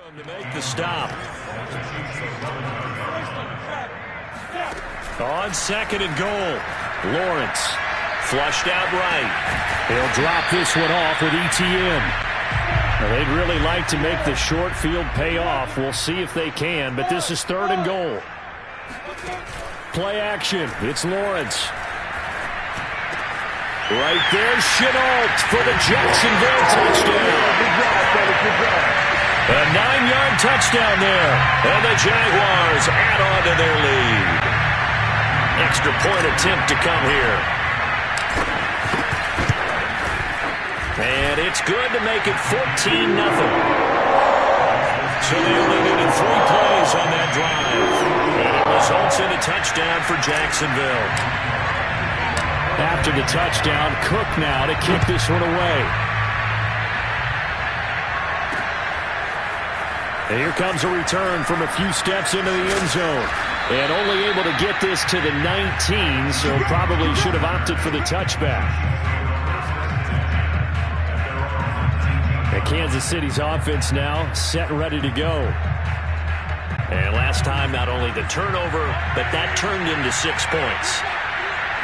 To make the stop. On second and goal, Lawrence flushed out right. He'll drop this one off with ETN. Now, they'd really like to make the short field pay off. We'll see if they can, but this is third and goal. Play action. It's Lawrence. Right there, Chenault for the Jacksonville touchdown. A 9-yard touchdown there. And the Jaguars add on to their lead. Extra point attempt to come here. And it's good to make it 14-0. So they only needed 3 plays on that drive. And it results in a touchdown for Jacksonville. After the touchdown, Cook now to kick this one away. And here comes a return from a few steps into the end zone. And only able to get this to the 19, so probably should have opted for the touchback. And Kansas City's offense now set and ready to go. And last time, not only the turnover, but that turned into 6 points.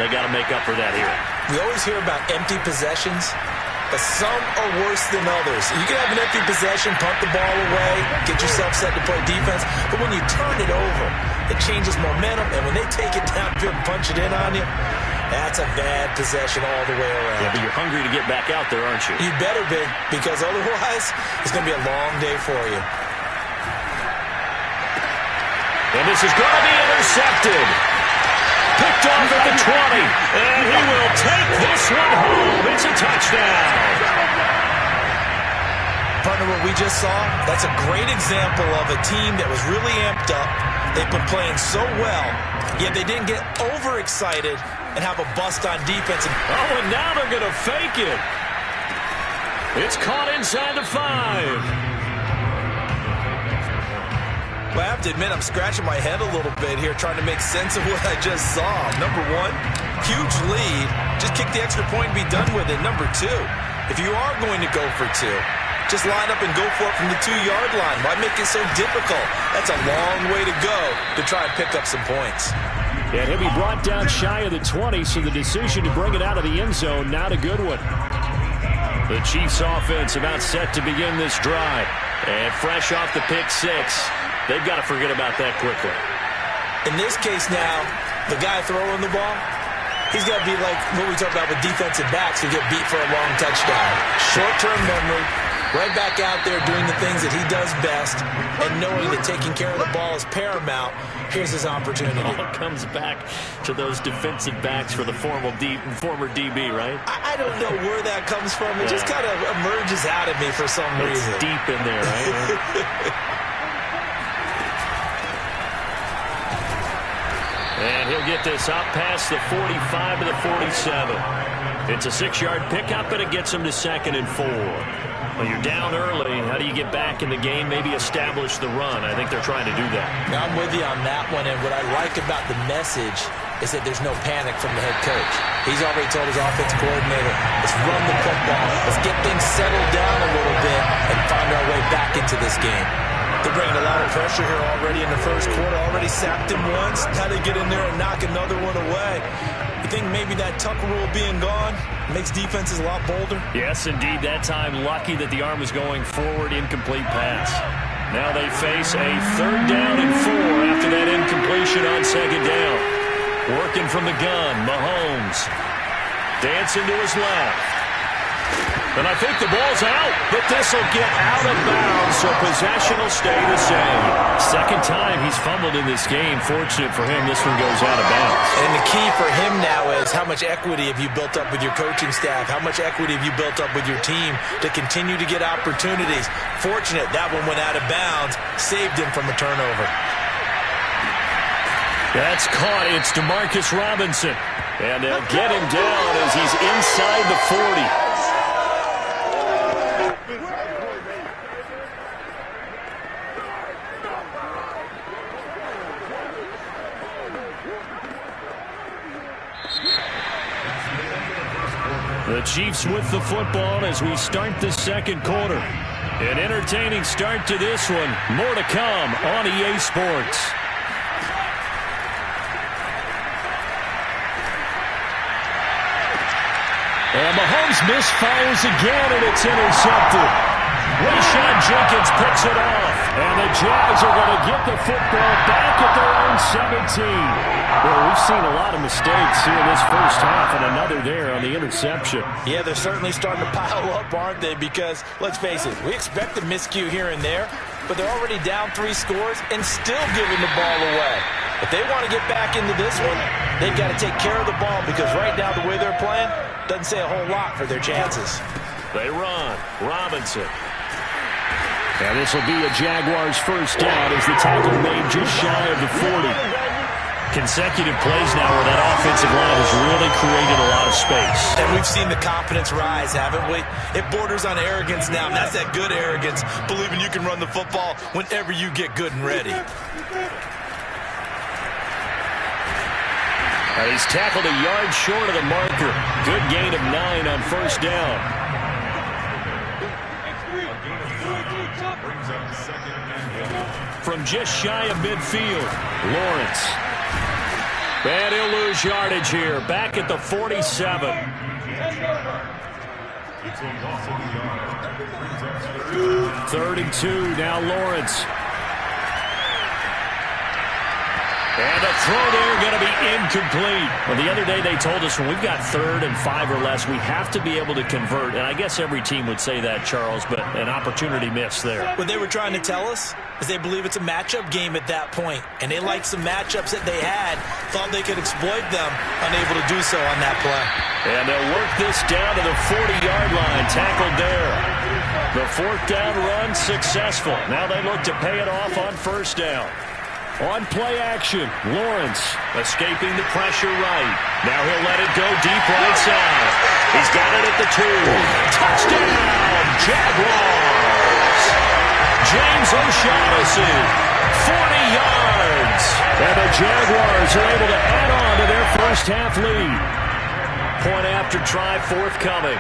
They got to make up for that here. We always hear about empty possessions, but some are worse than others. You can have an empty possession, punt the ball away, get yourself set to play defense, but when you turn it over, it changes momentum, and when they take it downfield and punch it in on you, that's a bad possession all the way around. Yeah, but you're hungry to get back out there, aren't you? You better be, because otherwise, it's going to be a long day for you. And this is going to be intercepted. Picked off at the 20, and he will take this one home. It's a touchdown. Partner, what we just saw, that's a great example of a team that was really amped up. They've been playing so well, yet they didn't get overexcited and have a bust on defense. And now they're going to fake it. It's caught inside the 5. Well, I have to admit, I'm scratching my head a little bit here trying to make sense of what I just saw. Number one, huge lead. Just kick the extra point and be done with it. Number two, if you are going to go for 2, just line up and go for it from the 2-yard line. Why make it so difficult? That's a long way to go to try and pick up some points. And he'll be brought down shy of the 20, so the decision to bring it out of the end zone, not a good one. The Chiefs offense about set to begin this drive. And fresh off the pick 6. They've got to forget about that quickly. In this case now, the guy throwing the ball, he's got to be like what we talk about with defensive backs who get beat for a long touchdown. Short-term memory, right back out there doing the things that he does best, and knowing that taking care of the ball is paramount. Here's his opportunity. It all comes back to those defensive backs for the former DB, right? I don't know where that comes from. It just kind of emerges out of me for some reason. It's deep in there, right? And he'll get this up past the 45 to the 47. It's a 6-yard pickup, and it gets him to 2nd and 4. Well, you're down early. How do you get back in the game, maybe establish the run? I think they're trying to do that. Now, I'm with you on that one, and what I like about the message is that there's no panic from the head coach. He's already told his offensive coordinator, let's run the football. Let's get things settled down a little bit and find our way back into this game. They're bringing a lot of pressure here already in the first quarter. Already sacked him once. Now they get in there and knock another one away. You think maybe that Tucker rule being gone makes defenses a lot bolder? Yes, indeed. That time, lucky that the arm was going forward. Incomplete pass. Now they face a 3rd down and 4 after that incompletion on 2nd down. Working from the gun, Mahomes. Dancing to his left. And I think the ball's out, but this will get out of bounds, so possession will stay the same. Second time he's fumbled in this game. Fortunate for him, this one goes out of bounds. And the key for him now is how much equity have you built up with your coaching staff? How much equity have you built up with your team to continue to get opportunities? Fortunate that one went out of bounds, saved him from a turnover. That's caught. It's Demarcus Robinson. And they'll get him down as he's inside the 40. The Chiefs with the football as we start the second quarter. An entertaining start to this one. More to come on EA Sports. And Mahomes misfires again, and it's intercepted. Rayshon Jenkins picks it off. And the Jags are going to get the football back at their own 17. Well, we've seen a lot of mistakes here in this first half, and another there on the interception. Yeah, they're certainly starting to pile up, aren't they? Because, let's face it, we expect a miscue here and there, but they're already down 3 scores and still giving the ball away. If they want to get back into this one, they've got to take care of the ball, because right now the way they're playing doesn't say a whole lot for their chances. They run. Robinson. And this will be a Jaguars first down as the tackle made just shy of the 40. Consecutive plays now where that offensive line has really created a lot of space. And we've seen the confidence rise, haven't we? It borders on arrogance now, and that's that good arrogance, believing you can run the football whenever you get good and ready. He's tackled a yard short of the marker. Good gain of 9 on first down. From just shy of midfield, Lawrence. And he'll lose yardage here. Back at the 47. Third and 2, now Lawrence. And a throw there going to be incomplete. Well, the other day they told us when we've got 3rd and 5 or less, we have to be able to convert. And I guess every team would say that, Charles, but an opportunity missed there. What they were trying to tell us is they believe it's a matchup game at that point. And they liked some matchups that they had, thought they could exploit them, unable to do so on that play. And they'll work this down to the 40-yard line, tackled there. The 4th down run successful. Now they look to pay it off on first down. On play action, Lawrence escaping the pressure right. Now he'll let it go deep right side. He's got it at the 2. Touchdown, Jaguars! James O'Shaughnessy, 40 yards. And the Jaguars are able to add on to their first half lead. Point after try forthcoming.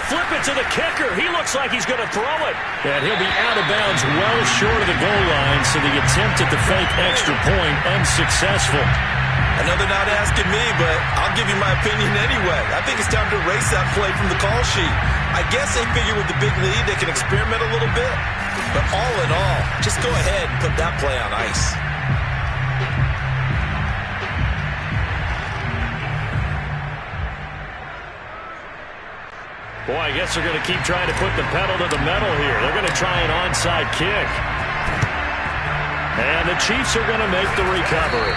Flip it to the kicker. He looks like he's going to throw it. And he'll be out of bounds well short of the goal line, so the attempt at the fake extra point unsuccessful. Another not asking me, but I'll give you my opinion anyway. I think it's time to erase that play from the call sheet. I guess they figure with the big lead they can experiment a little bit. But all in all, just go ahead and put that play on ice. Boy, I guess they're going to keep trying to put the pedal to the metal here. They're going to try an onside kick. And the Chiefs are going to make the recovery.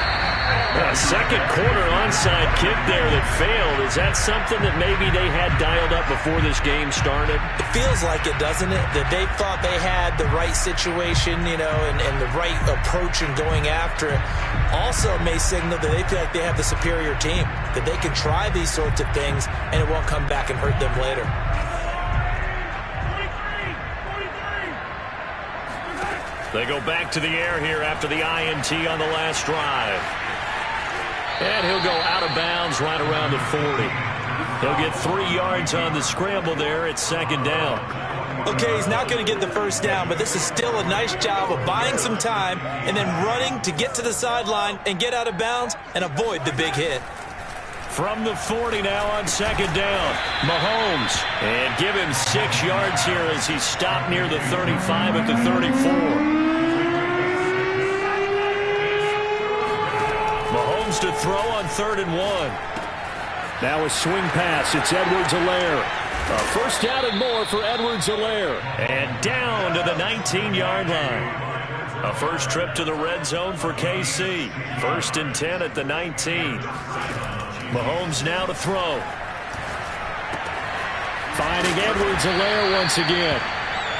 A second quarter onside kick there that failed. Is that something that maybe they had dialed up before this game started? It feels like it, doesn't it? That they thought they had the right situation, you know, and the right approach in going after it. Also may signal that they feel like they have the superior team, that they can try these sorts of things and it won't come back and hurt them later. They go back to the air here after the INT on the last drive. And he'll go out of bounds right around the 40. He'll get 3 yards on the scramble there. It's second down. Okay, he's not going to get the first down, but this is still a nice job of buying some time and then running to get to the sideline and get out of bounds and avoid the big hit. From the 40 now on second down, Mahomes. And give him 6 yards here as he stopped near the 35 at the 34. Mahomes to throw on 3rd and 1. Now a swing pass. It's Edwards-Helaire. A first down and more for Edwards-Helaire. And down to the 19-yard line. A first trip to the red zone for KC. 1st and 10 at the 19. Mahomes now to throw. Finding Edwards-Helaire once again.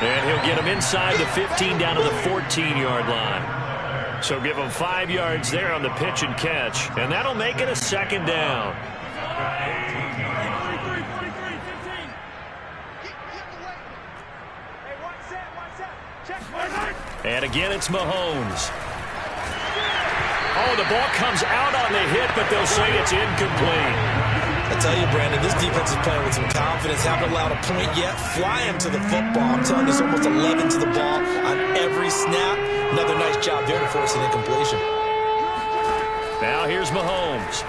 And he'll get him inside the 15 down to the 14-yard line. So give him 5 yards there on the pitch and catch. And that'll make it a second down. And again, it's Mahomes. Oh, the ball comes out on the hit, but they'll say it's incomplete. I tell you, Brandon, this defense is playing with some confidence. Haven't allowed a point yet. Flying to the football. I'm telling you, it's almost 11 to the ball on every snap. Another nice job there to force an incompletion. Now here's Mahomes.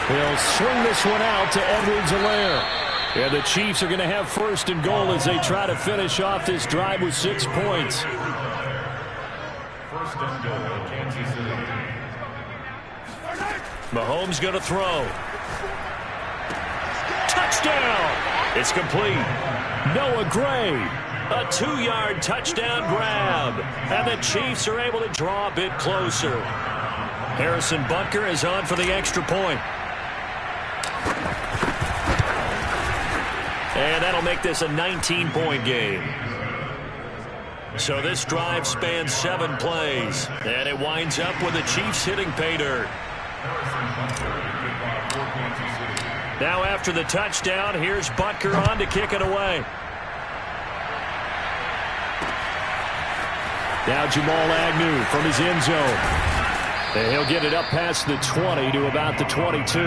He'll swing this one out to Edwards-Helaire. And the Chiefs are going to have first and goal as they try to finish off this drive with 6 points. First and goal, Kansas City. Mahomes going to throw. Touchdown! It's complete. Noah Gray. A 2-yard touchdown grab. And the Chiefs are able to draw a bit closer. Harrison Butker is on for the extra point. And that'll make this a 19-point game. So this drive spans 7 plays. And it winds up with the Chiefs hitting pay dirt. Now after the touchdown, here's Butker on to kick it away. Now Jamal Agnew from his end zone. And he'll get it up past the 20 to about the 22.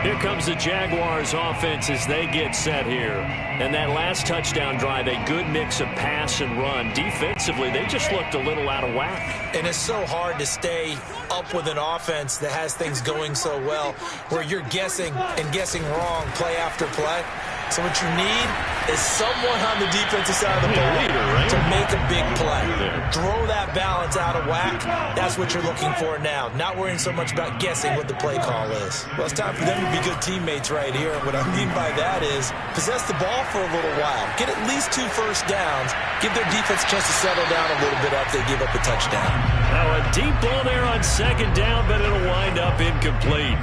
Here comes the Jaguars offense as they get set here. And that last touchdown drive, a good mix of pass and run. Defensively, they just looked a little out of whack. And it's so hard to stay up with an offense that has things going so well, where you're guessing and guessing wrong play after play. So what you need is someone on the defensive side of the ball to make a big play. Throw that balance out of whack. That's what you're looking for now. Not worrying so much about guessing what the play call is. Well, it's time for them to be good teammates right here. And what I mean by that is possess the ball for a little while. Get at least 2 first downs. Give their defense a chance to settle down a little bit after they give up a touchdown. Now a deep ball there on second down, but it'll wind up incomplete.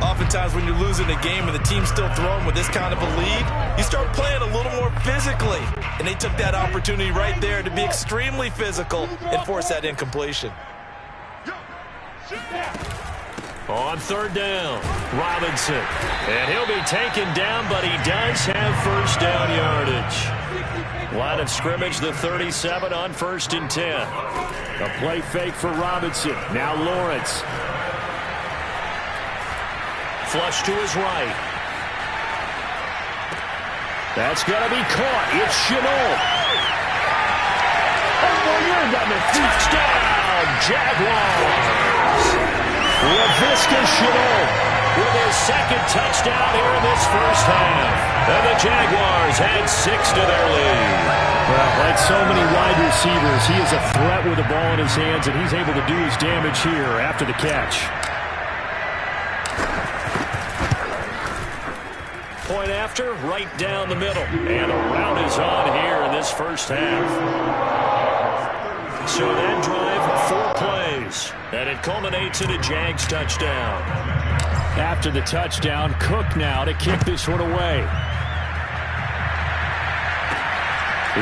Oftentimes when you're losing a game and the team's still throwing with this kind of a lead, you start playing a little more physically. And they took that opportunity right there to be extremely physical and force that incompletion. On third down, Robinson. And he'll be taken down, but he does have first down yardage. Line of scrimmage, the 37 on 1st and 10. A play fake for Robinson. Now Lawrence. Flush to his right. That's going to be caught. It's Shenault. Touchdown, Jaguars. Laviska Shenault with his second touchdown here in this first half. And the Jaguars add 6 to their lead. Well, like so many wide receivers, he is a threat with the ball in his hands, and he's able to do his damage here after the catch. Point after, right down the middle. And a rout is on here in this first half. So that drive, 4 plays. And it culminates in a Jags touchdown. After the touchdown, Cook now to kick this one away.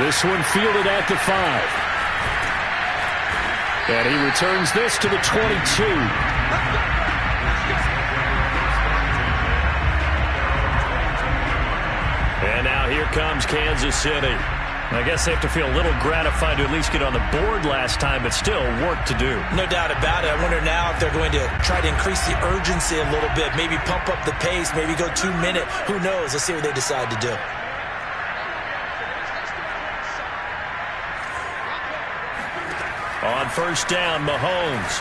This one fielded at the 5. And he returns this to the 22. And now here comes Kansas City. I guess they have to feel a little gratified to at least get on the board last time, but still work to do. No doubt about it. I wonder now if they're going to try to increase the urgency a little bit, maybe pump up the pace, maybe go 2 minute. Who knows? Let's see what they decide to do. On first down, Mahomes.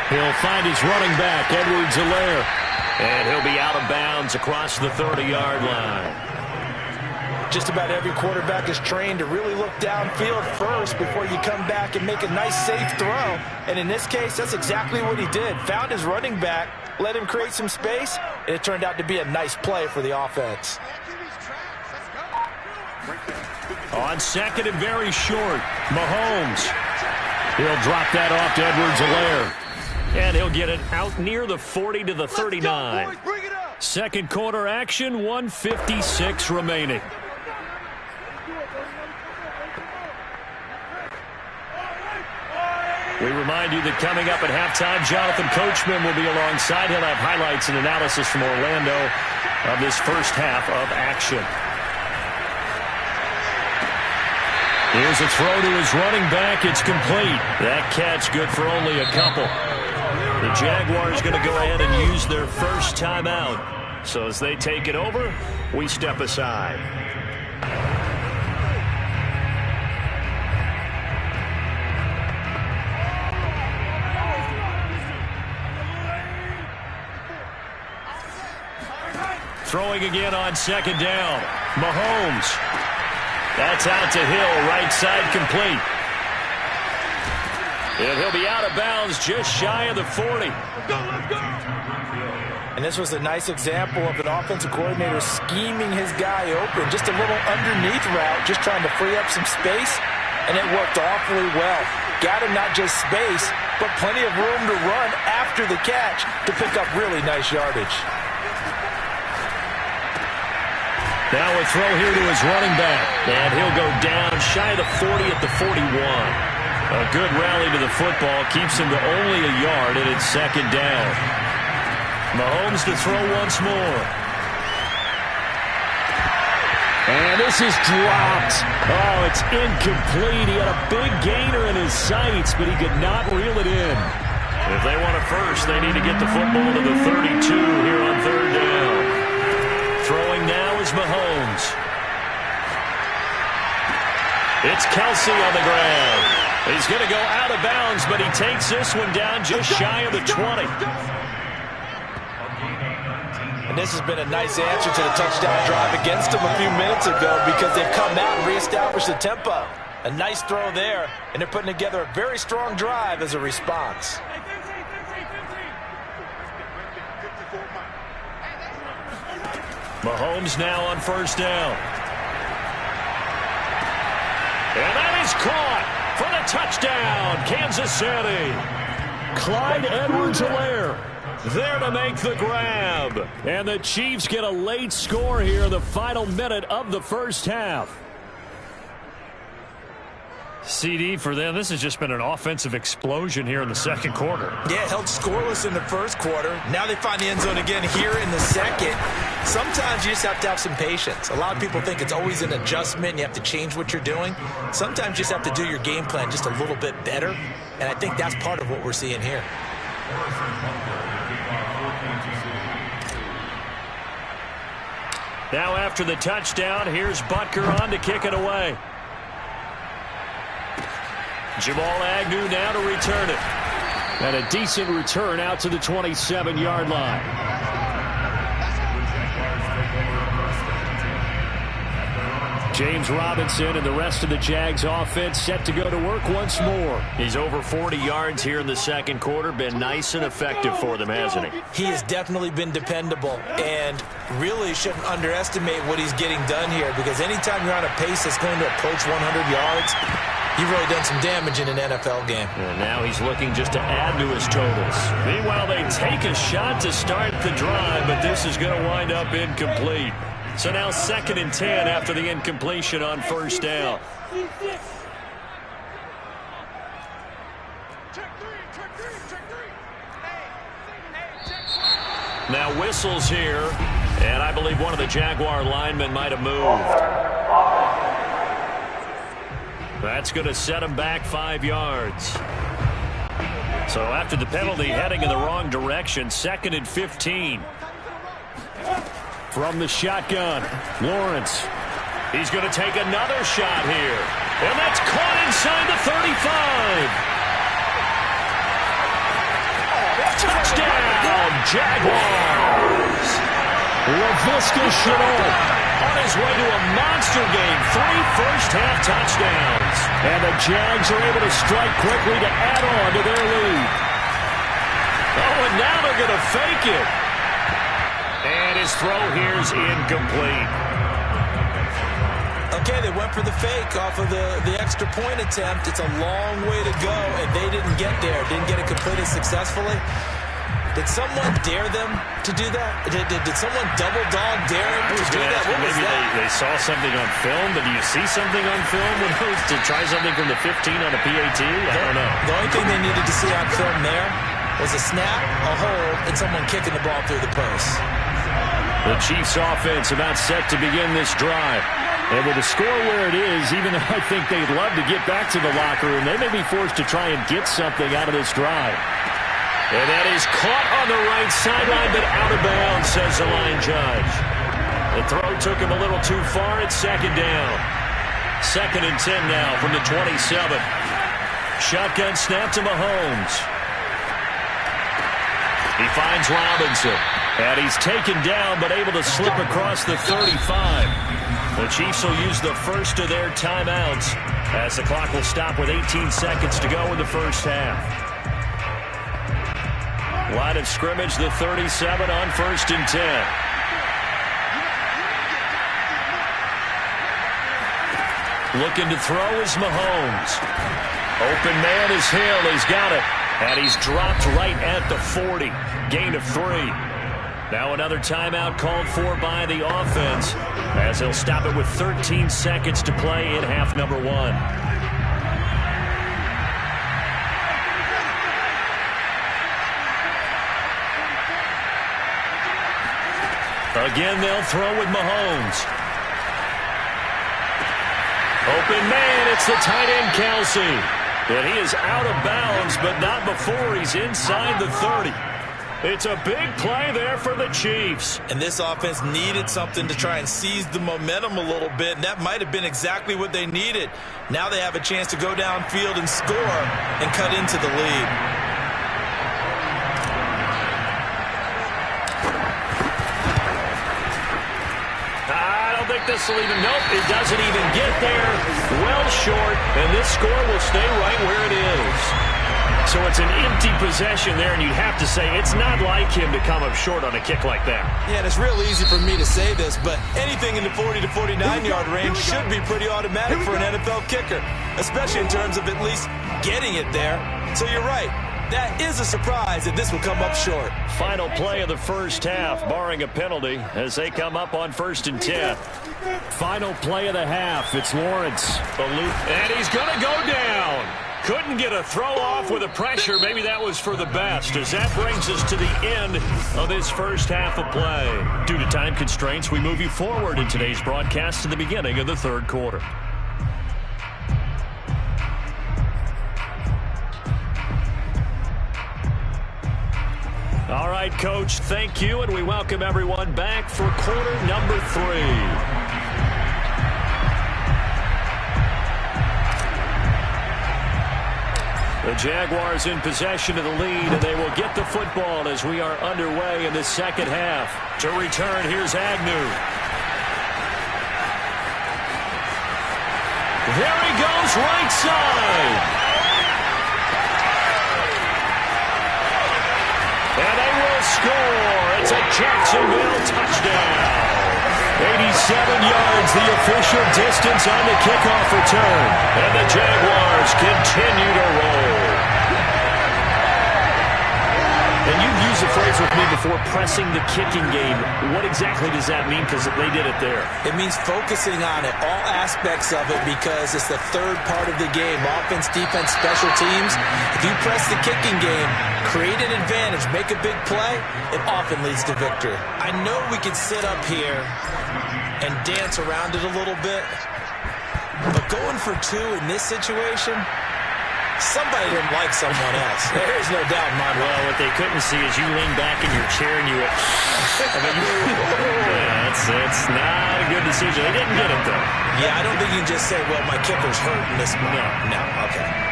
He'll find his running back, Edwards-Helaire. And he'll be out of bounds across the 30-yard line. Just about every quarterback is trained to really look downfield first before you come back and make a nice, safe throw. And in this case, that's exactly what he did. Found his running back, let him create some space, and it turned out to be a nice play for the offense. On second and very short, Mahomes. He'll drop that off to Edwards-Helaire. And he'll get it out near the 40 to the 39. Second quarter action, 1:56 remaining. We remind you that coming up at halftime, Jonathan Coachman will be alongside. He'll have highlights and analysis from Orlando of this first half of action. Here's a throw to his running back. It's complete. That catch good for only a couple. The Jaguars going to go ahead and use their first timeout. So as they take it over, we step aside. Throwing again on second down. Mahomes. That's out to Hill, right side complete. And he'll be out of bounds just shy of the 40. And this was a nice example of an offensive coordinator scheming his guy open. Just a little underneath route, just trying to free up some space, and it worked awfully well. Got him not just space, but plenty of room to run after the catch to pick up really nice yardage. Now a throw here to his running back. And he'll go down shy of the 40 at the 41. A good rally to the football keeps him to only a yard, and it's second down. Mahomes to throw once more. And this is dropped. Oh, it's incomplete. He had a big gainer in his sights, but he could not reel it in. If they want it first, they need to get the football to the 32 here on third down. Throwing now is Mahomes. It's Kelsey on the ground. He's going to go out of bounds, but he takes this one down just shy of the 20. And this has been a nice answer to the touchdown drive against them a few minutes ago because they've come out and reestablished the tempo. A nice throw there, and they're putting together a very strong drive as a response. Mahomes now on first down. And that is caught for the touchdown, Kansas City. Clyde Edwards-Helaire there to make the grab. And the Chiefs get a late score here in the final minute of the first half. CD for them, this has just been an offensive explosion here in the second quarter. Yeah, held scoreless in the first quarter. Now they find the end zone again here in the second. Sometimes you just have to have some patience. A lot of people think it's always an adjustment. You have to change what you're doing. Sometimes you just have to do your game plan just a little bit better. And I think that's part of what we're seeing here. Now after the touchdown, here's Butker on to kick it away. Jamal Agnew now to return it. And a decent return out to the 27-yard line. James Robinson and the rest of the Jags offense set to go to work once more. He's over 40 yards here in the second quarter. Been nice and effective for them, hasn't he? He has definitely been dependable and really shouldn't underestimate what he's getting done here because anytime you're on a pace that's going to approach 100 yards, you've really done some damage in an NFL game. And now he's looking just to add to his totals. Meanwhile, they take a shot to start the drive, but this is going to wind up incomplete. So now 2nd and 10 after the incompletion on first down. Now whistles here, and I believe one of the Jaguar linemen might have moved. That's going to set him back 5 yards. So after the penalty, heading in the wrong direction, 2nd and 15. From the shotgun, Lawrence. He's going to take another shot here. And that's caught inside the 35. Touchdown, Jaguars. Laviska Shenault on his way to a monster game. 3 first-half touchdowns. And the Jags are able to strike quickly to add on to their lead. Oh, and now they're going to fake it. And his throw here is incomplete. Okay, they went for the fake off of the extra point attempt. It's a long way to go, and they didn't get there. Didn't get it completed successfully. Did someone dare them to do that? Did someone double dog dare them to do that? What was that? They saw something on film, but do you see something on film when it was to try something from the 15 on a PAT? I don't know. The only thing they needed to see on film there was a snap, a hold, and someone kicking the ball through the post. The Chiefs offense about set to begin this drive. And with the score where it is, even though I think they'd love to get back to the locker room, they may be forced to try and get something out of this drive. And that is caught on the right sideline, but out of bounds, says the line judge. The throw took him a little too far. It's second down. 2nd and 10 now from the 27. Shotgun snap to Mahomes. He finds Robinson. And he's taken down, but able to slip across the 35. The Chiefs will use the first of their timeouts as the clock will stop with 18 seconds to go in the first half. Line of scrimmage, the 37 on 1st and 10. Looking to throw is Mahomes. Open man is Hill. He's got it. And he's dropped right at the 40. Gain of 3. Now another timeout called for by the offense as he'll stop it with 13 seconds to play in half number 1. Again, they'll throw with Mahomes. Open man, it's the tight end, Kelsey. And he is out of bounds, but not before he's inside the 30. It's a big play there for the Chiefs. And this offense needed something to try and seize the momentum a little bit, and that might have been exactly what they needed. Now they have a chance to go downfield and score and cut into the lead. I don't think this will even, nope, it doesn't even get there. Well short, and this score will stay right where it is. So it's an empty possession there, and you have to say it's not like him to come up short on a kick like that. Yeah, and it's real easy for me to say this, but anything in the 40 to 49-yard range should be pretty automatic for an NFL kicker, especially in terms of at least getting it there. So you're right. That is a surprise that this will come up short. Final play of the first half, barring a penalty, as they come up on 1st and 10. Final play of the half. It's Lawrence. And he's going to go down. Couldn't get a throw off with the pressure. Maybe that was for the best, as that brings us to the end of this first half of play. Due to time constraints, we move you forward in today's broadcast to the beginning of the 3rd quarter. All right, Coach, thank you, and we welcome everyone back for quarter number 3. The Jaguars in possession of the lead, and they will get the football as we are underway in the second half. To return, here's Agnew. There he goes, right side. And they will score. It's a Jacksonville touchdown. 87 yards, the official distance on the kickoff return. And the Jaguars continue to roll. And you've used the phrase with me before, pressing the kicking game. What exactly does that mean? Because they did it there. It means focusing on it, all aspects of it, because it's the 3rd part of the game. Offense, defense, special teams. If you press the kicking game, create an advantage, make a big play, it often leads to victory. I know we can sit up here and dance around it a little bit, but going for 2 in this situation, somebody didn't like someone else. There's no doubt in my mind. Well, what they couldn't see is you lean back in your chair and you went, I mean, it's not a good decision. They didn't get it, though. Yeah, I don't think you can just say, well, my kicker's hurt in this one. No, okay.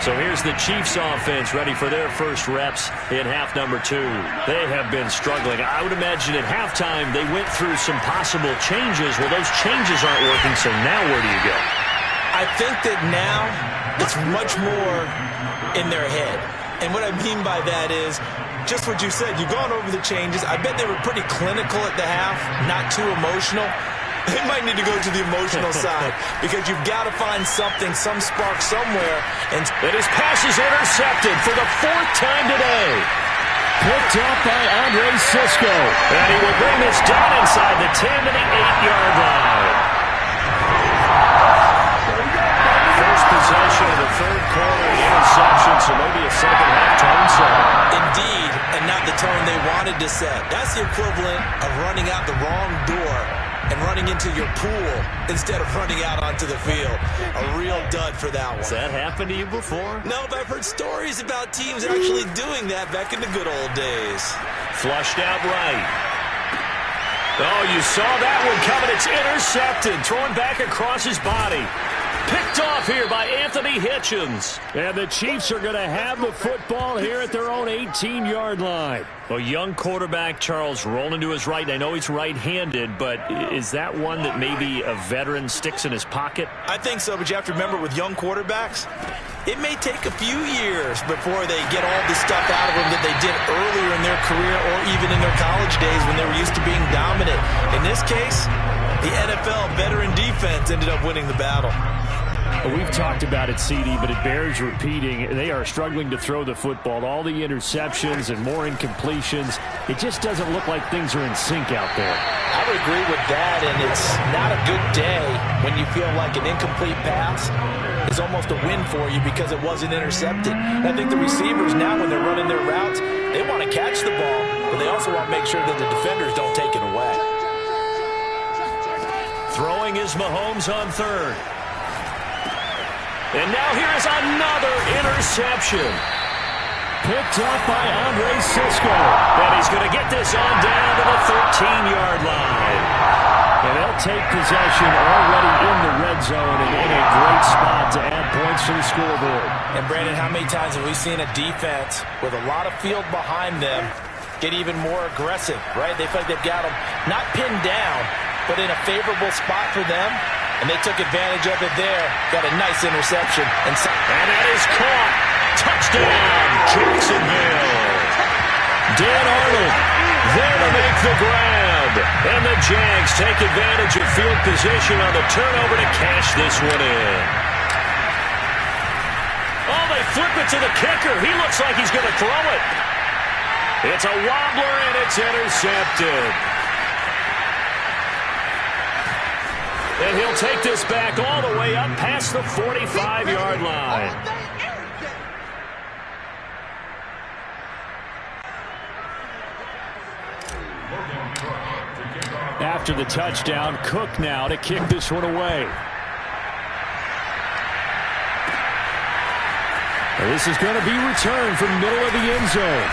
So here's the Chiefs offense ready for their first reps in half number 2. They have been struggling. I would imagine at halftime they went through some possible changes. Well, those changes aren't working, so now where do you go? I think that now it's much more in their head. And what I mean by that is just what you said. You've gone over the changes. I bet they were pretty clinical at the half, not too emotional. They might need to go to the emotional side because you've got to find something, some spark somewhere. And his pass is intercepted for the 4th time today. Picked up by Andre Cisco. And he will bring this down inside the 10 to the 8-yard line. First possession of the 3rd quarter, the interception, so maybe a second-half tone set. Indeed, and not the tone they wanted to set. That's the equivalent of running out the wrong door and running into your pool instead of running out onto the field. A real dud for that one. Has that happened to you before? No, but I've heard stories about teams actually doing that back in the good old days. Flushed out right. Oh, you saw that one coming. It's intercepted. Thrown back across his body. Picked off here by Anthony Hitchens. And the Chiefs are going to have the football here at their own 18-yard line. A young quarterback, Charles, rolling to his right. I know he's right-handed, but is that one that maybe a veteran sticks in his pocket? I think so, but you have to remember with young quarterbacks, it may take a few years before they get all the stuff out of them that they did earlier in their career or even in their college days when they were used to being dominant. In this case, the NFL veteran defense ended up winning the battle. We've talked about it, CD, but it bears repeating. They are struggling to throw the football. All the interceptions and more incompletions. It just doesn't look like things are in sync out there. I would agree with that, and it's not a good day when you feel like an incomplete pass is almost a win for you because it wasn't intercepted. And I think the receivers now, when they're running their routes, they want to catch the ball, but they also want to make sure that the defenders don't take it away. Throwing is Mahomes on third. And now here is another interception. Picked up by Andre Cisco. And he's going to get this on down to the 13-yard line. And they'll take possession already in the red zone and in a great spot to add points to the scoreboard. And Brandon, how many times have we seen a defense with a lot of field behind them get even more aggressive, right? They feel like they've got them not pinned down, but in a favorable spot for them. And they took advantage of it there. Got a nice interception. And that is caught. Touchdown, Jacksonville. Dan Arnold there to make the grab. And the Jags take advantage of field position on the turnover to cash this one in. Oh, they flip it to the kicker. He looks like he's going to throw it. It's a wobbler, and it's intercepted. And he'll take this back all the way up past the 45-yard line. After the touchdown, Cook now to kick this one away. And this is going to be returned from middle of the end zone.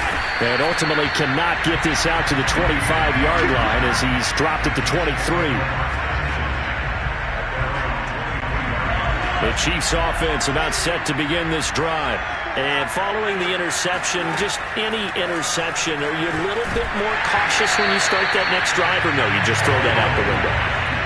And ultimately cannot get this out to the 25-yard line as he's dropped at the 23. The Chiefs offense about set to begin this drive. And following the interception, just any interception, are you a little bit more cautious when you start that next drive, or no, you just throw that out the window?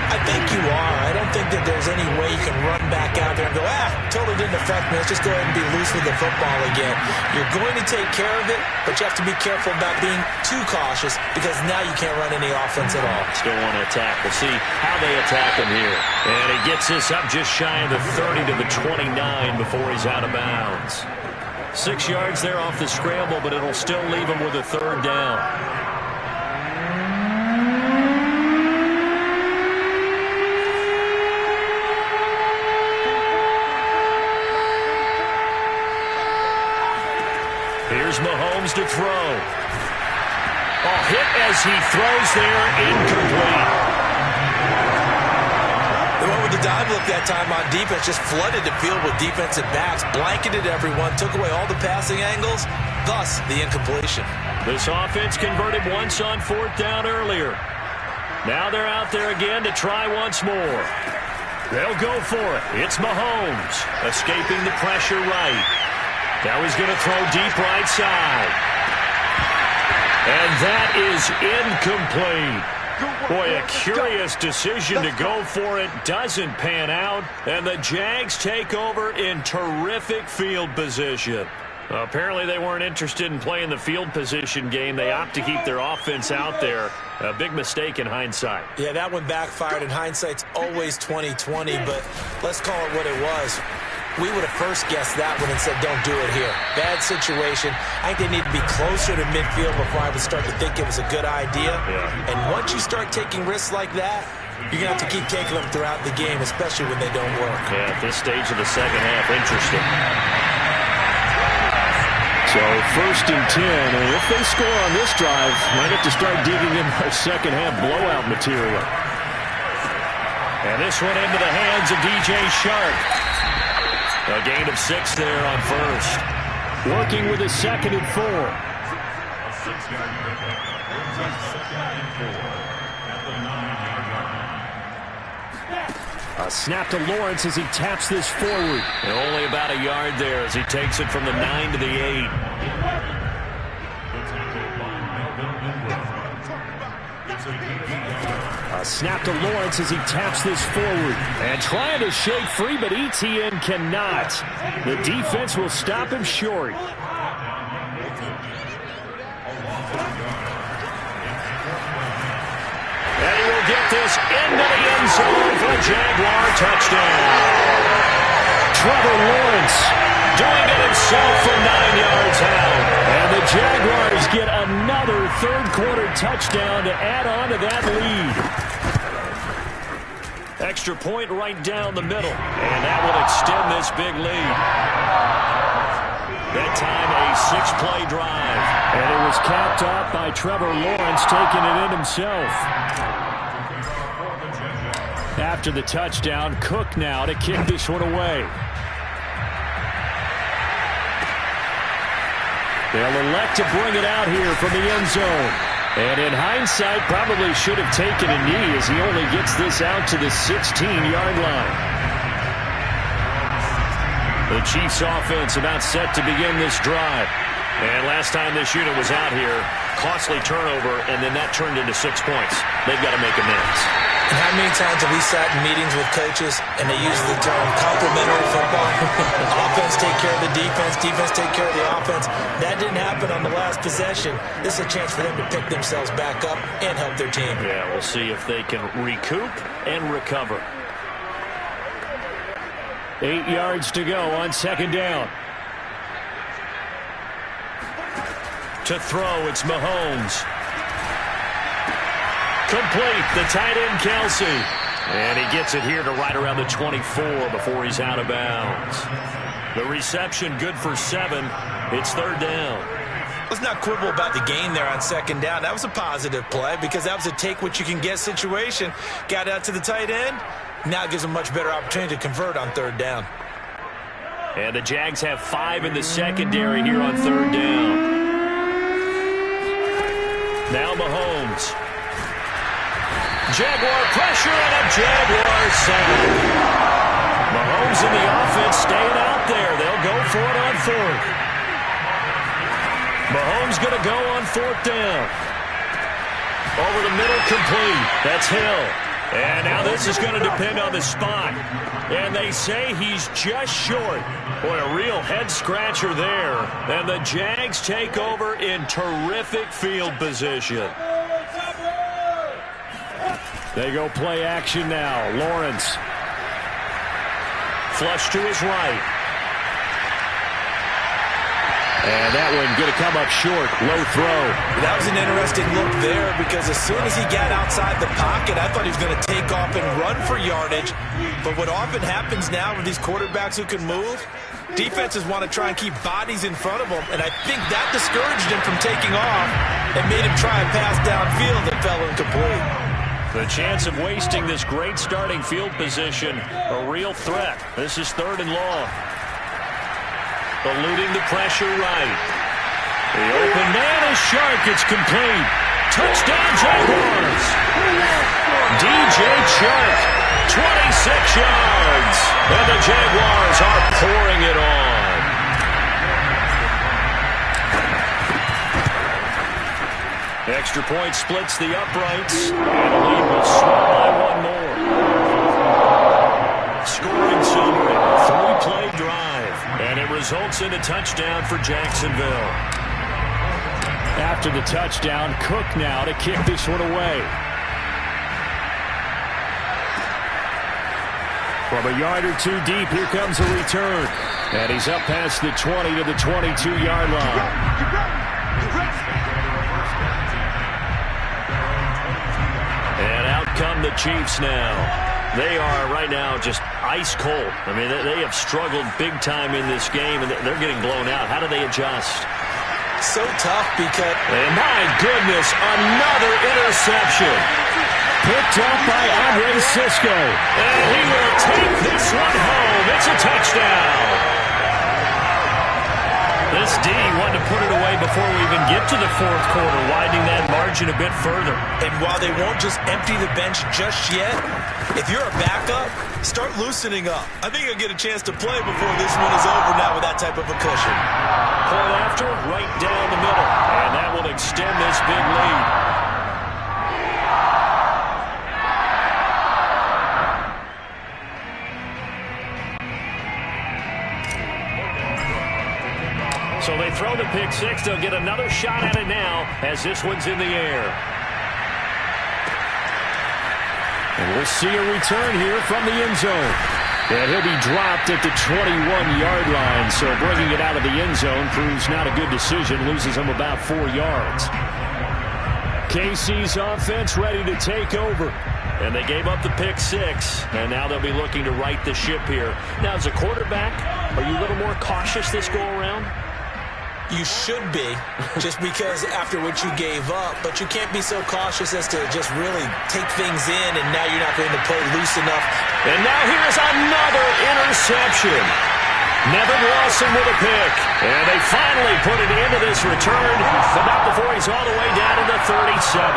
I think you are. I don't think that there's any way you can run back out there and go, totally didn't affect me. Let's just go ahead and be loose with the football again. You're going to take care of it, but you have to be careful about being too cautious because now you can't run any offense at all. Still want to attack. We'll see how they attack him here. And he gets this up just shy of the 30 to the 29 before he's out of bounds. 6 yards there off the scramble, but it'll still leave him with a third down. Here's Mahomes to throw. Hit as he throws there, incomplete. They went with the dime look that time on defense, just flooded the field with defensive backs, blanketed everyone, took away all the passing angles, thus the incompletion. This offense converted once on fourth down earlier. Now they're out there again to try once more. They'll go for it. It's Mahomes, escaping the pressure right. Now he's going to throw deep right side. And that is incomplete. Boy, a curious decision to go for it. Doesn't pan out. And the Jags take over in terrific field position. Apparently they weren't interested in playing the field position game. They opt to keep their offense out there. A big mistake in hindsight. Yeah, that one backfired, and hindsight's always 20/20, but let's call it what it was. We would have first guessed that one and said, don't do it here. Bad situation. I think they need to be closer to midfield before I would start to think it was a good idea. Yeah. And once you start taking risks like that, you're going to have to keep taking them throughout the game, especially when they don't work. Yeah, at this stage of the second half, interesting. So 1st and 10, and if they score on this drive, might have to start digging in their second half blowout material. And this one into the hands of DJ Shark. A gain of 6 there on first. Working with a 2nd and 4. A 6-yard pickup. Brings up 2nd and 4 at the 9-yard line. A snap to Lawrence as he taps this forward. And only about a yard there as he takes it from the 9 to the 8. A snap to Lawrence as he taps this forward. And trying to shake free, but Etienne cannot. The defense will stop him short. And he will get this into the end zone for a Jaguar touchdown. Trevor Lawrence Doing it himself from 9 yards out. And the Jaguars get another third-quarter touchdown to add on to that lead. Extra point right down the middle. And that will extend this big lead. That time a 6-play drive. And it was capped off by Trevor Lawrence taking it in himself. After the touchdown, Cook now to kick this one away. They'll elect to bring it out here from the end zone. And in hindsight, probably should have taken a knee as he only gets this out to the 16-yard line. The Chiefs offense about set to begin this drive. And last time this unit was out here, costly turnover, and then that turned into 6 points. They've got to make amends. And how many times have we sat in meetings with coaches and they use the term complementary football? Offense take care of the defense, defense take care of the offense. That didn't happen on the last possession. This is a chance for them to pick themselves back up and help their team. Yeah, we'll see if they can recoup and recover. 8 yards to go on second down. To throw, it's Mahomes. Complete, the tight end, Kelsey. And he gets it here to right around the 24 before he's out of bounds. The reception good for 7. It's third down. Let's not quibble about the gain there on second down. That was a positive play because that was a take-what-you-can-get situation. Got out to the tight end. Now it gives them a much better opportunity to convert on third down. And the Jags have 5 in the secondary here on third down. Now Mahomes. Jaguar pressure and a Jaguar sack. Mahomes and the offense staying out there. They'll go for it on fourth. Mahomes going to go on fourth down. Over the middle, complete. That's Hill. And now this is going to depend on the spot. And they say he's just short. Boy, a real head-scratcher there. And the Jags take over in terrific field position. They go play action now. Lawrence. Flush to his right. And that one going to come up short. Low throw. That was an interesting look there because as soon as he got outside the pocket, I thought he was going to take off and run for yardage. But what often happens now with these quarterbacks who can move, defenses want to try and keep bodies in front of them. And I think that discouraged him from taking off and made him try a pass downfield that fell incomplete. The chance of wasting this great starting field position, a real threat. This is third and long. Eluding the pressure right. The open man is Shark. It's complete. Touchdown Jaguars. DJ Shark, 26 yards. And the Jaguars are pouring it on. Extra point splits the uprights. And the lead will swell by one more. Scoring summary. 3-play drive. And it results in a touchdown for Jacksonville. After the touchdown, Cook now to kick this one away. From a yard or two deep, here comes a return. And he's up past the 20 to the 22-yard line. And out come the Chiefs now. They are right now just ice cold. I mean, they have struggled big time in this game, and they're getting blown out. How do they adjust? So tough because... And my goodness, another interception. Picked up by Andre Cisco. And he will take this one home. It's a touchdown. This D wanted to put it away before we even get to the fourth quarter, widening that margin a bit further. And while they won't just empty the bench just yet, if you're a backup, start loosening up. I think you'll get a chance to play before this one is over now with that type of a cushion. Point after, right down the middle. And that will extend this big lead. So they throw the pick six. They'll get another shot at it now as this one's in the air. And we'll see a return here from the end zone. And he'll be dropped at the 21-yard line. So bringing it out of the end zone proves not a good decision. Loses him about 4 yards. KC's offense ready to take over. And they gave up the pick six. And now they'll be looking to right the ship here. Now, as a quarterback, are you a little more cautious this go-around? You should be, just because after what you gave up, but you can't be so cautious as to just really take things in, and now you're not going to play loose enough. And now here's another interception. Nevin Lawson with a pick. And they finally put it into this return, but not before he's all the way down to the 37.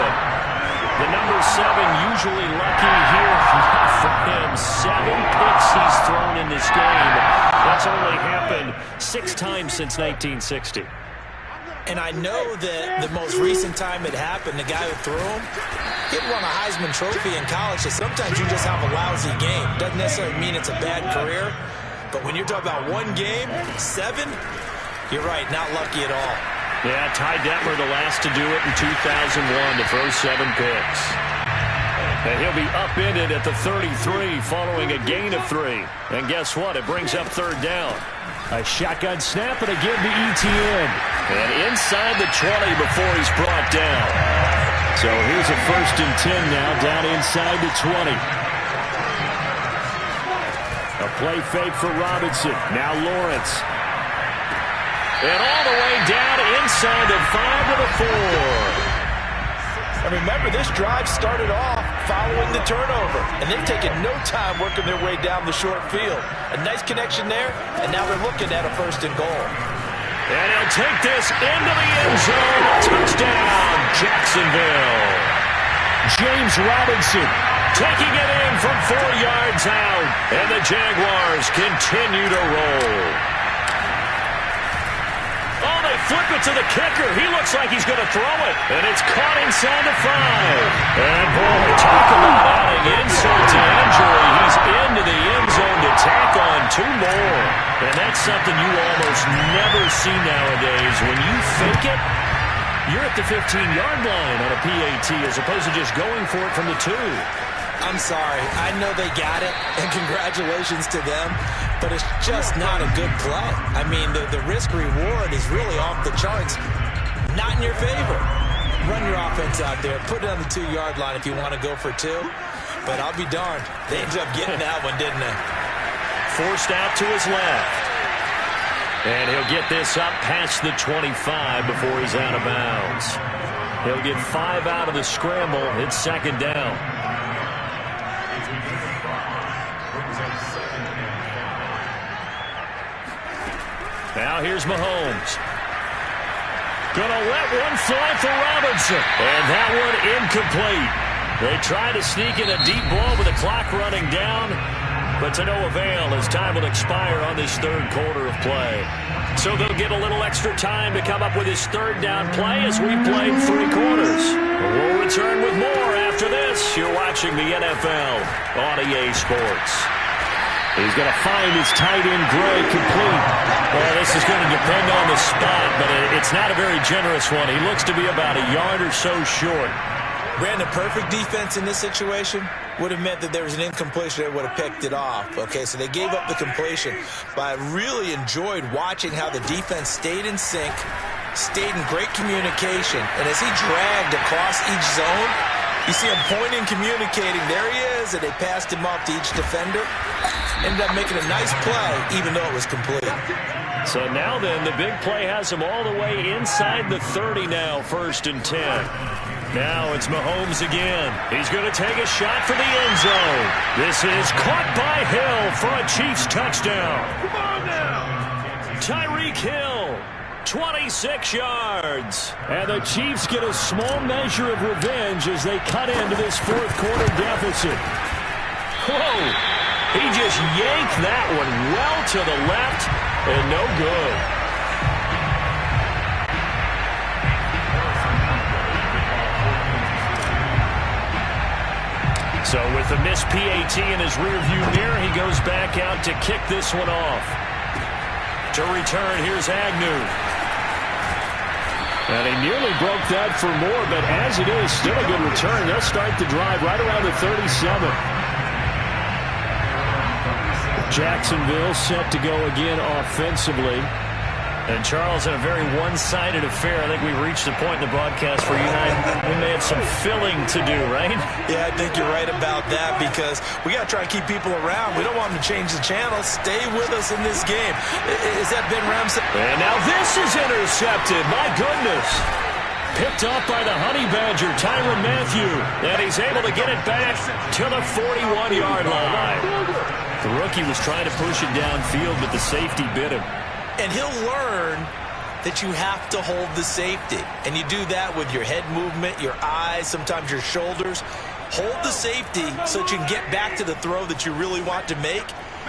The number 7 usually lucky here for him. 7 picks he's thrown in this game. That's only happened 6 times since 1960. And I know that the most recent time it happened, the guy who threw him, he won a Heisman Trophy in college, so sometimes you just have a lousy game. Doesn't necessarily mean it's a bad career, but when you're talking about one game, 7, you're right, not lucky at all. Yeah, Ty Detmer the last to do it in 2001 to throw 7 picks. And he'll be upended at the 33 following a gain of 3. And guess what? It brings up third down. A shotgun snap and again to Etienne. And inside the 20 before he's brought down. So here's a 1st and 10 now down inside the 20. A play fake for Robinson. Now Lawrence. And all the way down inside the 5 to the 4. And remember, this drive started off following the turnover, and they've taken no time working their way down the short field. A nice connection there, and now they're looking at a 1st and goal. And he'll take this into the end zone. Touchdown, Jacksonville. James Robinson taking it in from 4 yards out, and the Jaguars continue to roll. Oh, they flip it to the kicker. He looks like he's going to throw it. And it's caught inside the 5. And boy, talk about adding insult to injury. He's into the end zone to tack on 2 more. And that's something you almost never see nowadays. When you fake it, you're at the 15-yard line on a PAT as opposed to just going for it from the 2. I'm sorry. I know they got it, and congratulations to them, but it's just not a good play. I mean, the risk-reward is really off the charts. Not in your favor. Run your offense out there. Put it on the 2-yard line if you want to go for 2. But I'll be darned. They ended up getting that one, didn't they? Forced out to his left. And he'll get this up past the 25 before he's out of bounds. He'll get 5 out of the scramble. It's 2nd down. Now here's Mahomes. Gonna let one fly for Robinson. And that one incomplete. They try to sneak in a deep ball with the clock running down, but to no avail as time will expire on this 3rd quarter of play. So they'll get a little extra time to come up with his 3rd down play as we've played 3 quarters. We'll return with more after this. You're watching the NFL on EA Sports. He's going to find his tight end, Gray, complete. Well, this is going to depend on the spot, but it's not a very generous one. He looks to be about a yard or so short. Brandon, perfect defense in this situation would have meant that there was an incompletion that would have picked it off. Okay, so they gave up the completion. But I really enjoyed watching how the defense stayed in sync, stayed in great communication. And as he dragged across each zone, you see him pointing, communicating. There he is, and they passed him off to each defender. Ended up making a nice play, even though it was complete. So now then, the big play has him all the way inside the 30 now, 1st and 10. Now it's Mahomes again. He's going to take a shot for the end zone. This is caught by Hill for a Chiefs touchdown. Come on now. Tyreek Hill, 26 yards. And the Chiefs get a small measure of revenge as they cut into this fourth quarter deficit. Whoa. He just yanked that one well to the left and no good. So with the missed PAT in his rearview mirror, he goes back out to kick this one off. To return, here's Agnew. And he nearly broke that for more, but as it is, still a good return. They'll start the drive right around the 37. Jacksonville set to go again offensively. And, Charles, in a very one-sided affair, I think we've reached the point in the broadcast where you and I, we may have some filling to do, right? Yeah, I think you're right about that because we got to try and keep people around. We don't want them to change the channel. Stay with us in this game. Is that Ben Ramsey? And now this is intercepted. My goodness. Picked off by the Honey Badger, Tyrann Mathieu. And he's able to get it back to the 41-yard line. The rookie was trying to push it downfield, but the safety bit him. And he'll learn that you have to hold the safety. And you do that with your head movement, your eyes, sometimes your shoulders. Hold the safety so that you can get back to the throw that you really want to make.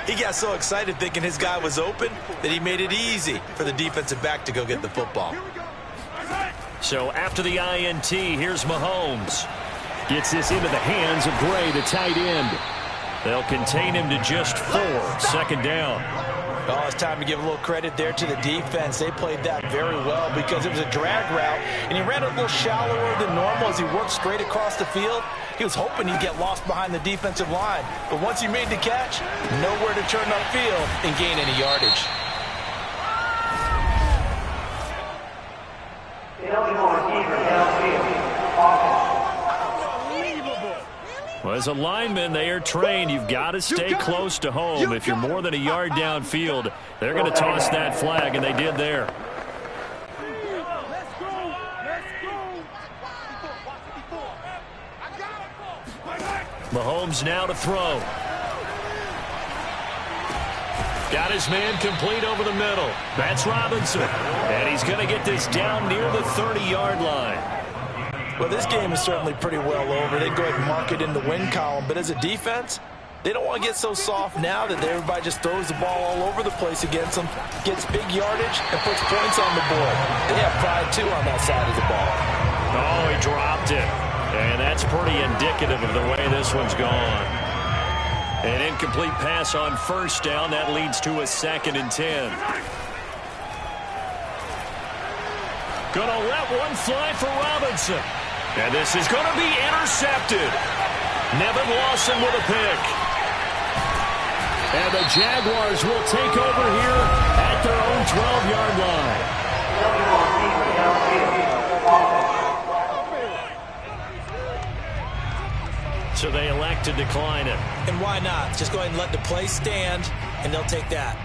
He got so excited thinking his guy was open that he made it easy for the defensive back to go get the football. So after the INT, here's Mahomes. Gets this into the hands of Gray, the tight end. They'll contain him to just 4. Second down. Oh, it's time to give a little credit there to the defense. They played that very well because it was a drag route, and he ran a little shallower than normal as he worked straight across the field. He was hoping he'd get lost behind the defensive line, but once he made the catch, nowhere to turn upfield and gain any yardage. Well, as a lineman, they are trained. You've got to stay close to home. If you're more than a yard downfield, they're going to toss that flag, and they did there. Mahomes now to throw. Got his man complete over the middle. That's Robinson. And he's going to get this down near the 30-yard line. Well, this game is certainly pretty well over. They go ahead and mark it in the win column. But as a defense, they don't want to get so soft now that everybody just throws the ball all over the place against them, gets big yardage, and puts points on the board. They have pride, too, on that side of the ball. Oh, he dropped it. And that's pretty indicative of the way this one's gone. An incomplete pass on first down. That leads to a 2nd and 10. Gonna let one fly for Robinson. And this is going to be intercepted. Nevin Lawson with a pick. And the Jaguars will take over here at their own 12-yard line. So they elect to decline it. And why not? Just go ahead and let the play stand, and they'll take that.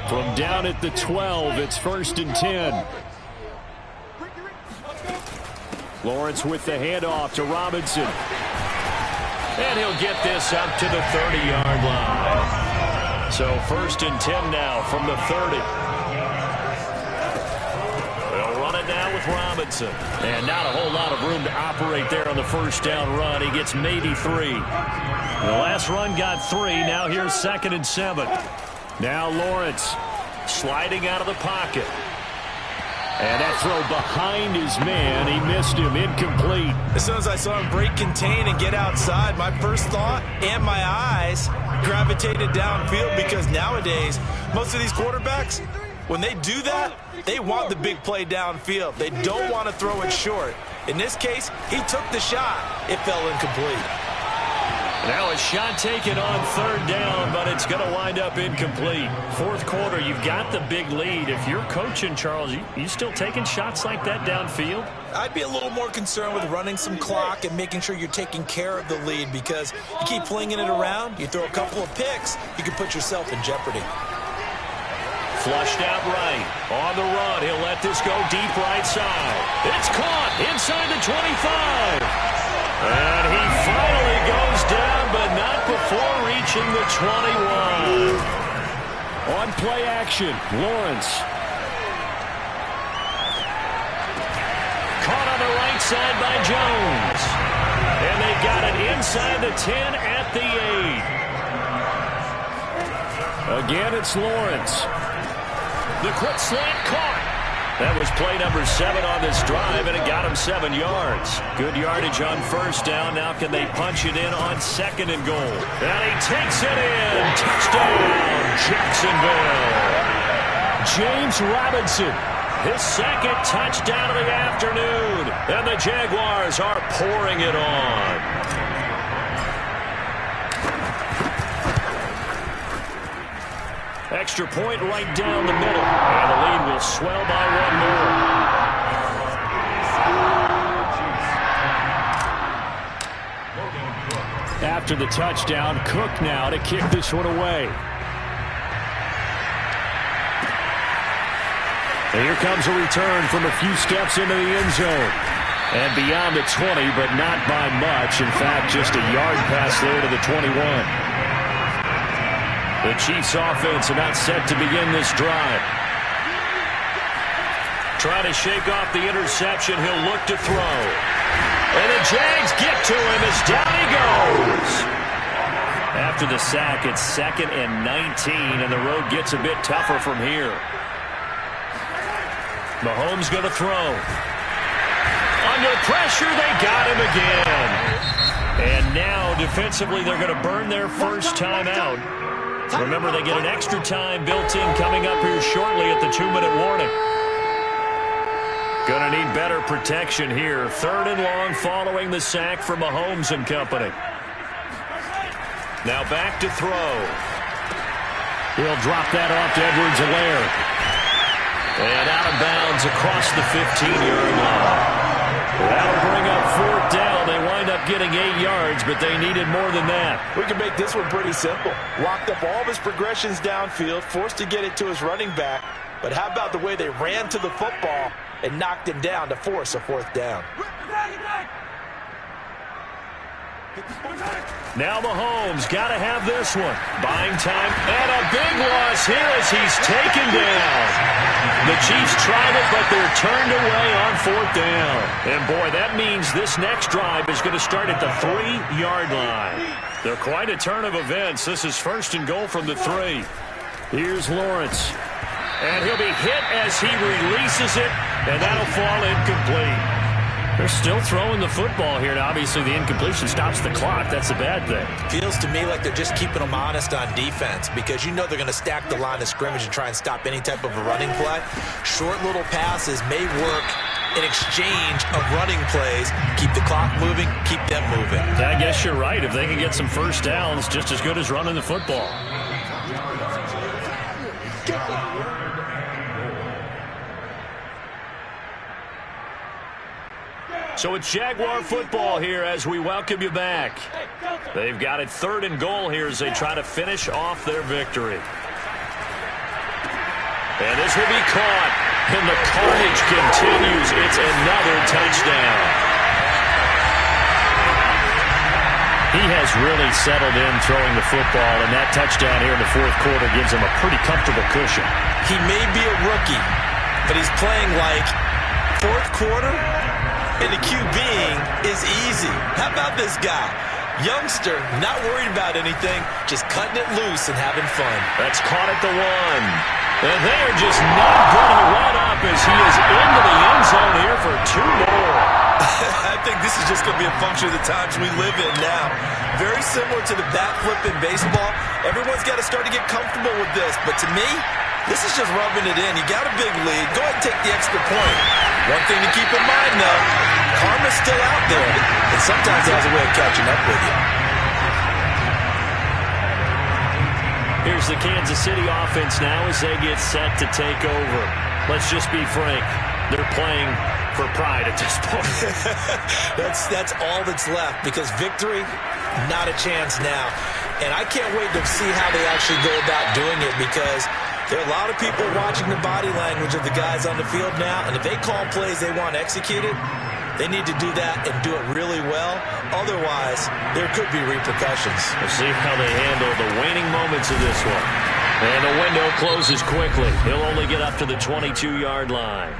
From down at the 12, it's 1st and 10. Lawrence with the handoff to Robinson. And he'll get this up to the 30-yard line. So 1st and 10 now from the 30. They'll run it now with Robinson. And not a whole lot of room to operate there on the first down run. He gets maybe 3. The last run got 3. Now here's 2nd and 7. Now Lawrence sliding out of the pocket. And that throw behind his man. He missed him. Incomplete. As soon as I saw him break contain and get outside, my first thought and my eyes gravitated downfield because nowadays, most of these quarterbacks, when they do that, they want the big play downfield. They don't want to throw it short. In this case, he took the shot. It fell incomplete. Now a shot taken on 3rd down, but it's going to wind up incomplete. 4th quarter, you've got the big lead. If you're coaching, Charles, you still taking shots like that downfield? I'd be a little more concerned with running some clock and making sure you're taking care of the lead because you keep flinging it around, you throw a couple of picks, you can put yourself in jeopardy. Flushed out right. On the run, he'll let this go deep right side. It's caught inside the 25. And he finally goes down, but not before reaching the 21. On play action, Lawrence. Caught on the right side by Jones. And they got it inside the 10 at the 8. Again, it's Lawrence. The quick slant caught. That was play number 7 on this drive, and it got him 7 yards. Good yardage on first down. Now can they punch it in on 2nd and goal? And he takes it in. Touchdown, Jacksonville. James Robinson, his 2nd touchdown of the afternoon. And the Jaguars are pouring it on. Extra point right down the middle. And the lead will swell by 1 more. After the touchdown, Cook now to kick this one away. And here comes a return from a few steps into the end zone. And beyond the 20, but not by much. In fact, just a yard pass there to the 21. The Chiefs offense about set to begin this drive. Trying to shake off the interception. He'll look to throw. And the Jags get to him as down he goes. After the sack, it's 2nd and 19, and the road gets a bit tougher from here. Mahomes going to throw. Under pressure, they got him again. And now, defensively, they're going to burn their first time out. Remember, they get an extra time built in coming up here shortly at the 2-minute warning. Going to need better protection here. 3rd and long following the sack from Mahomes and company. Now back to throw. He'll drop that off to Edwards-Helaire. And out of bounds across the 15-yard line. That'll bring up 4th down. They wind up getting 8 yards, but they needed more than that. We can make this one pretty simple. Locked up all of his progressions downfield, forced to get it to his running back. But how about the way they ran to the football and knocked him down to force a 4th down? Now Mahomes got to have this one. Buying time, and a big loss here as he's taken down. The Chiefs tried it, but they're turned away on 4th down. And boy, that means this next drive is going to start at the 3-yard line. They're quite a turn of events. This is 1st and goal from the 3. Here's Lawrence. And he'll be hit as he releases it, and that'll fall incomplete. They're still throwing the football here, and obviously the incompletion stops the clock. That's a bad thing. Feels to me like they're just keeping them honest on defense because you know they're going to stack the line of scrimmage and try and stop any type of a running play. Short little passes may work in exchange of running plays. Keep the clock moving, keep them moving. I guess you're right. If they can get some first downs, just as good as running the football. So it's Jaguar football here as we welcome you back. They've got it 3rd and goal here as they try to finish off their victory. And this will be caught. And the carnage continues. It's another touchdown. He has really settled in throwing the football, and that touchdown here in the 4th quarter gives him a pretty comfortable cushion. He may be a rookie, but he's playing like 4th quarter. And the QBing is easy. How about this guy? Youngster, not worried about anything, just cutting it loose and having fun. That's caught at the 1. And they are just not going to let up as he is into the end zone here for 2 more. I think this is just going to be a function of the times we live in now. Very similar to the bat flip in baseball. Everyone's got to start to get comfortable with this. But to me, this is just rubbing it in. You got a big lead. Go ahead and take the extra point. One thing to keep in mind, though, karma's still out there, and sometimes it has a way of catching up with you. Here's the Kansas City offense now as they get set to take over. Let's just be frank. They're playing for pride at this point. That's all that's left because victory, not a chance now. And I can't wait to see how they actually go about doing it because There are a lot of people watching the body language of the guys on the field now, and if they call plays they want executed, they need to do that and do it really well. Otherwise, there could be repercussions. We'll see how they handle the waning moments of this one. And the window closes quickly. He'll only get up to the 22-yard line.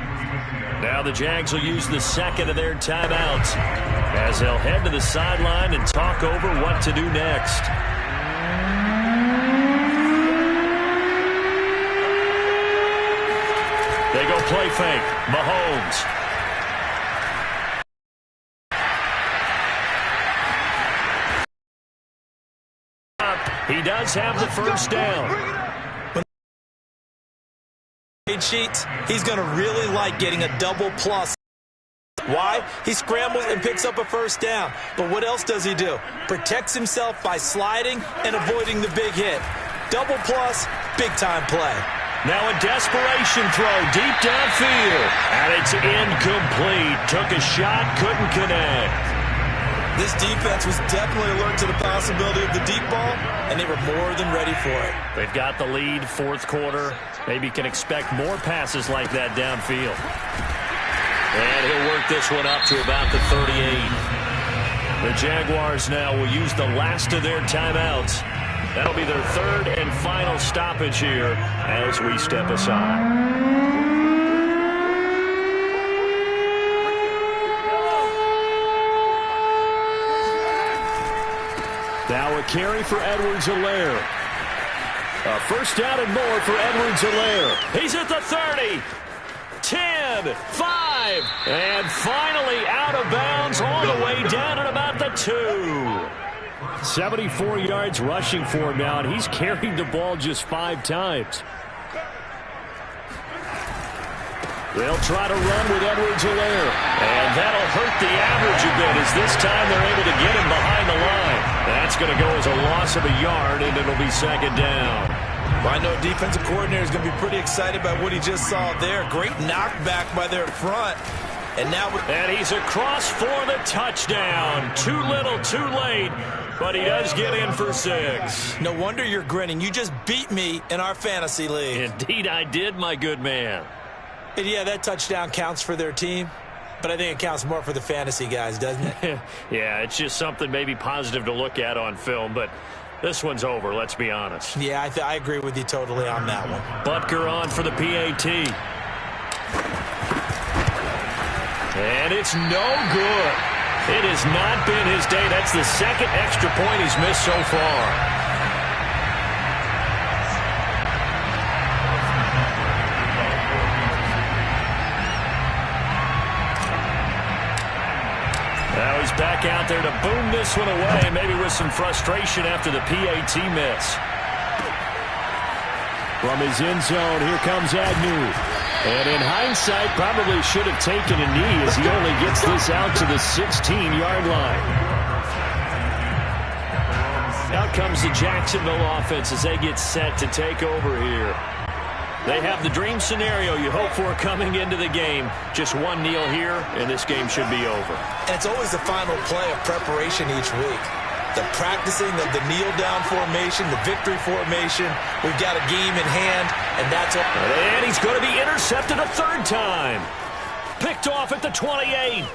Now the Jags will use the second of their timeouts as they'll head to the sideline and talk over what to do next. They go play fake. Mahomes. He does have the first down. Sheets, he's going to really like getting a double plus. Why? He scrambles and picks up a first down. But what else does he do? Protects himself by sliding and avoiding the big hit. Double plus, big-time play. Now a desperation throw deep downfield. And it's incomplete. Took a shot, couldn't connect. This defense was definitely alert to the possibility of the deep ball, and they were more than ready for it. They've got the lead, fourth quarter. Maybe can expect more passes like that downfield. And he'll work this one up to about the 38. The Jaguars now will use the last of their timeouts. That'll be their third and final stoppage here as we step aside. Now a carry for Edwards-Helaire. A first down and more for Edwards-Helaire. He's at the 30. 10, 5, and finally out of bounds all the way down at about the 2. 74 yards rushing for him now, and he's carried the ball just 5 times. They'll try to run with Edwards-Helaire. And that'll hurt the average a bit as this time they're able to get him behind the line. That's going to go as a loss of a yard, and it'll be second down. Well, I know a defensive coordinator is going to be pretty excited by what he just saw there. Great knockback by their front. And he's across for the touchdown. Too little, too late. But he does get in for 6. No wonder you're grinning. You just beat me in our fantasy league. Indeed I did, my good man. And yeah, that touchdown counts for their team, but I think it counts more for the fantasy guys, doesn't it? Yeah, it's just something maybe positive to look at on film, but this one's over, let's be honest. Yeah, I agree with you totally on that one. Butker on for the PAT. And it's no good. It has not been his day. That's the second extra point he's missed so far. Now he's back out there to boom this one away, maybe with some frustration after the PAT miss. From his end zone, here comes Agnew. And in hindsight, probably should have taken a knee as he only gets this out to the 16-yard line. Out comes the Jacksonville offense as they get set to take over here. They have the dream scenario you hope for coming into the game. Just one kneel here, and this game should be over. And it's always the final play of preparation each week. The practicing of the kneel-down formation, the victory formation. We've got a game in hand, and that's all. And he's going to be intercepted a third time. Picked off at the 28.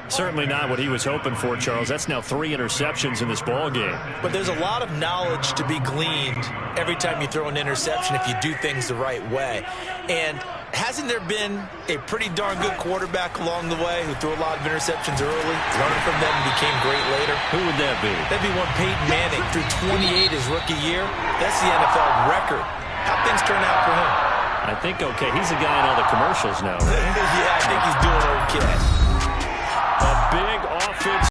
Certainly not what he was hoping for, Charles. That's now 3 interceptions in this ball game. But there's a lot of knowledge to be gleaned every time you throw an interception if you do things the right way. And hasn't there been a pretty darn good quarterback along the way who threw a lot of interceptions early, learned from them, and became great later? Who would that be? That'd be one Peyton Manning. Threw 28 his rookie year. That's the NFL record. How'd things turn out for him? I think okay. He's a guy in all the commercials now, right? Yeah, I think he's doing okay. A big offense.